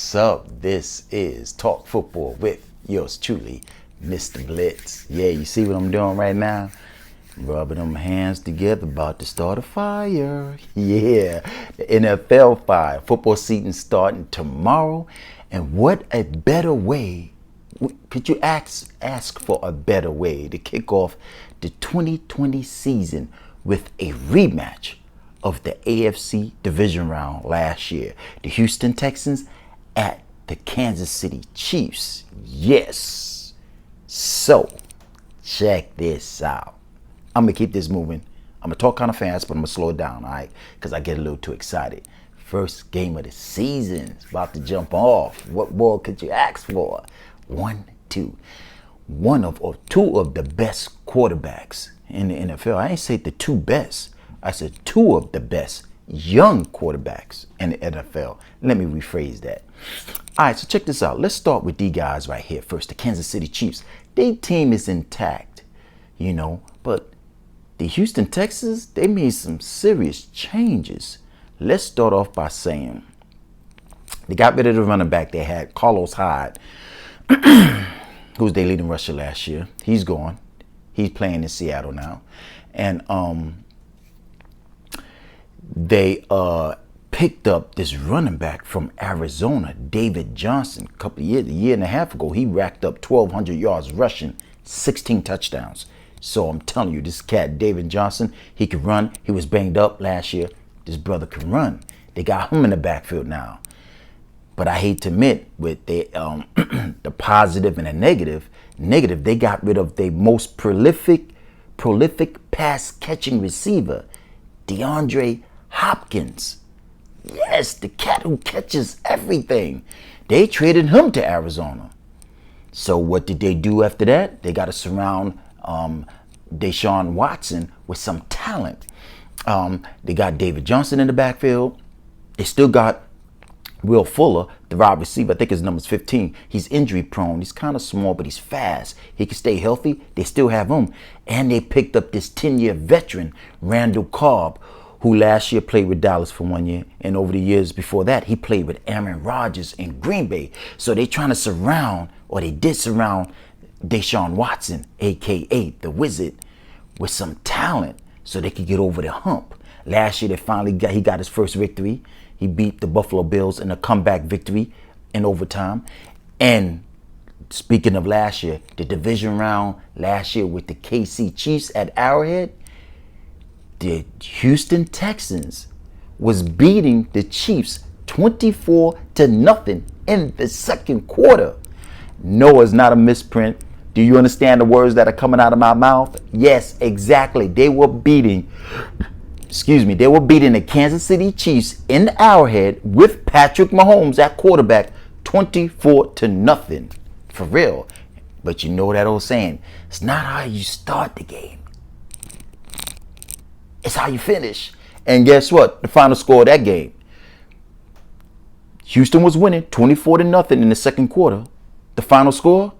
What's up? This is Talk Football with yours truly, Mr. Blitz. Yeah, you see what I'm doing right now? Rubbing them hands together, about to start a fire. Yeah, the NFL fire. Football season starting tomorrow. And what a better way, could you ask for a better way to kick off the 2020 season with a rematch of the AFC division round last year? The Houston Texans at the Kansas City Chiefs. Yes. So, check this out. I'm going to keep this moving. I'm going to talk kind of fast, but I'm going to slow it down, all right? Because I get a little too excited. First game of the season is about to jump off. What more could you ask for? Two of the best quarterbacks in the NFL. I ain't say the two best. I said two of the best young quarterbacks in the NFL. Let me rephrase that. All right, so check this out. Let's start with these guys right here first. The Kansas City Chiefs. Their team is intact, but the Houston Texans, they made some serious changes. Let's start off by saying they got rid of the running back they had, Carlos Hyde, who was their leading rusher last year. He's gone. He's playing in Seattle now. And they picked up this running back from Arizona, David Johnson. A year and a half ago, he racked up 1,200 yards rushing, 16 touchdowns. So I'm telling you, this cat, David Johnson, he can run. He was banged up last year. This brother can run. They got him in the backfield now. But I hate to admit, with the positive and the negative, they got rid of their most prolific pass catching receiver, DeAndre Hopkins. Yes, the cat who catches everything. They traded him to Arizona. So what did they do after that? They got to surround Deshaun Watson with some talent. They got David Johnson in the backfield. They still got Will Fuller, the wide receiver. I think his number's 15. He's injury prone. He's kind of small, but he's fast. He can stay healthy. They still have him. And they picked up this 10-year veteran, Randall Cobb, who last year played with Dallas for 1 year. And over the years before that, he played with Aaron Rodgers in Green Bay. So they trying to surround, or they did surround, Deshaun Watson, a.k.a. the Wizard, with some talent so they could get over the hump. Last year, he got his first victory. He beat the Buffalo Bills in a comeback victory in overtime. And speaking of last year, the division round last year with the KC Chiefs at Arrowhead, the Houston Texans was beating the Chiefs 24-0 in the second quarter. No, it's not a misprint. Do you understand the words that are coming out of my mouth? Yes, exactly. They were beating the Kansas City Chiefs in the Arrowhead with Patrick Mahomes at quarterback 24-0. For real. But you know that old saying, it's not how you start the game, it's how you finish. And guess what? The final score of that game, Houston was winning 24-0 in the second quarter. The final score,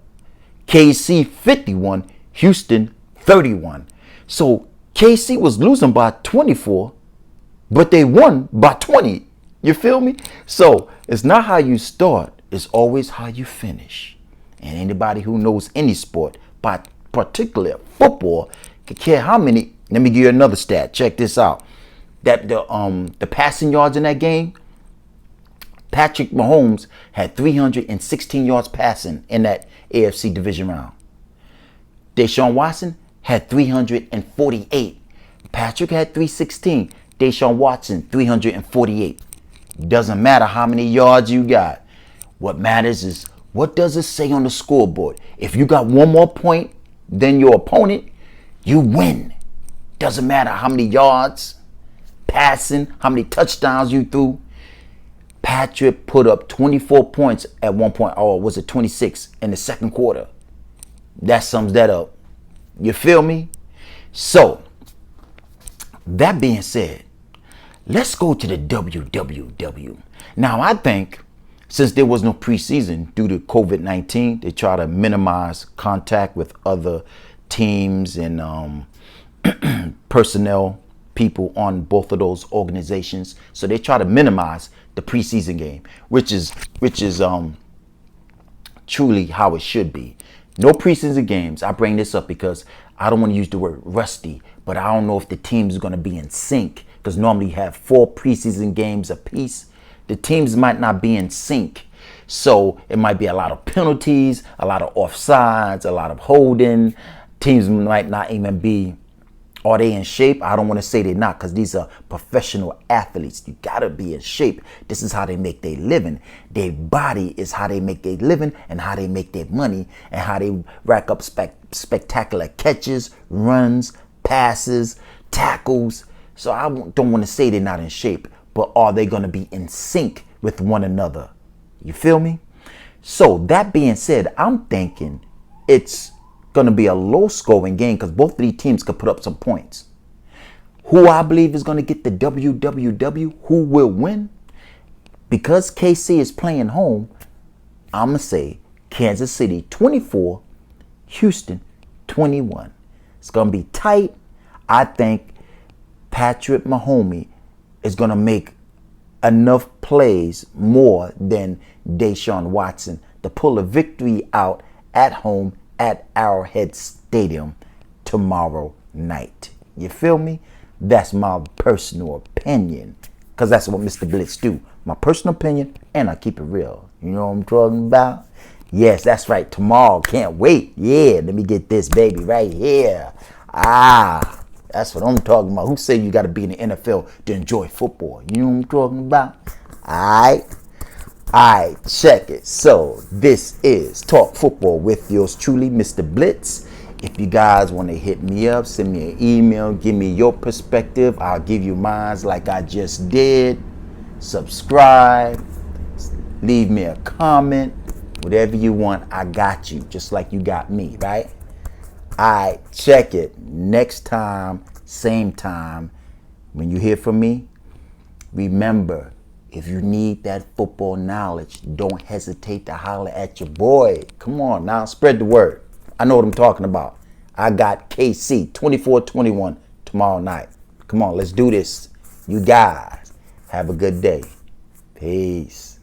KC 51, Houston 31. So KC was losing by 24, but they won by 20. You feel me? So it's not how you start, it's always how you finish. And anybody who knows any sport, but particularly football, can care how many. Let me give you another stat. Check this out. That the passing yards in that game, Patrick Mahomes had 316 yards passing in that AFC division round. Deshaun Watson had 348. Patrick had 316. Deshaun Watson, 348. Doesn't matter how many yards you got. What matters is, what does it say on the scoreboard? If you got one more point than your opponent, you win. Doesn't matter how many yards, passing, how many touchdowns you threw. Patrick put up 24 points at one point, or was it 26 in the second quarter? That sums that up. You feel me? So, that being said, let's go to the WWW. Now, I think since there was no preseason due to COVID-19, they try to minimize contact with other teams and personnel people on both of those organizations, so they try to minimize the preseason game, which is truly how it should be. No preseason games. I bring this up because I don't want to use the word rusty, but I don't know if the team is going to be in sync, because normally you have 4 preseason games apiece. The teams might not be in sync. So it might be a lot of penalties, a lot of offsides, a lot of holding. Teams might not even be, are they in shape? I don't want to say they're not, because these are professional athletes. You got to be in shape. This is how they make their living. Their body is how they make their living and how they make their money and how they rack up spectacular catches, runs, passes, tackles. So I don't want to say they're not in shape, but are they going to be in sync with one another? You feel me? So that being said, I'm thinking it's going to be a low-scoring game because both of these teams could put up some points. Who I believe is going to get the WWW, who will win? Because KC is playing home, I'm going to say Kansas City 24, Houston 21. It's going to be tight. I think Patrick Mahomes is going to make enough plays more than Deshaun Watson to pull a victory out at home at Arrowhead Stadium tomorrow night. You feel me? That's my personal opinion, because that's what Mr. Blitz do. My personal opinion, and I keep it real. You know what I'm talking about? Yes, that's right. Tomorrow, can't wait. Yeah, let me get this baby right here. That's what I'm talking about. Who say you got to be in the NFL to enjoy football? You know what I'm talking about? All right, check it. So this is Talk Football with yours truly, Mr. Blitz. If you guys want to hit me up, send me an email, give me your perspective. I'll give you mine like I just did. Subscribe, leave me a comment, whatever you want. I got you, just like you got me, right? Alright, check it. Next time, same time, when you hear from me, remember, if you need that football knowledge, don't hesitate to holler at your boy. Come on now, spread the word. I know what I'm talking about. I got KC 24-21 tomorrow night. Come on, let's do this. You guys, have a good day. Peace.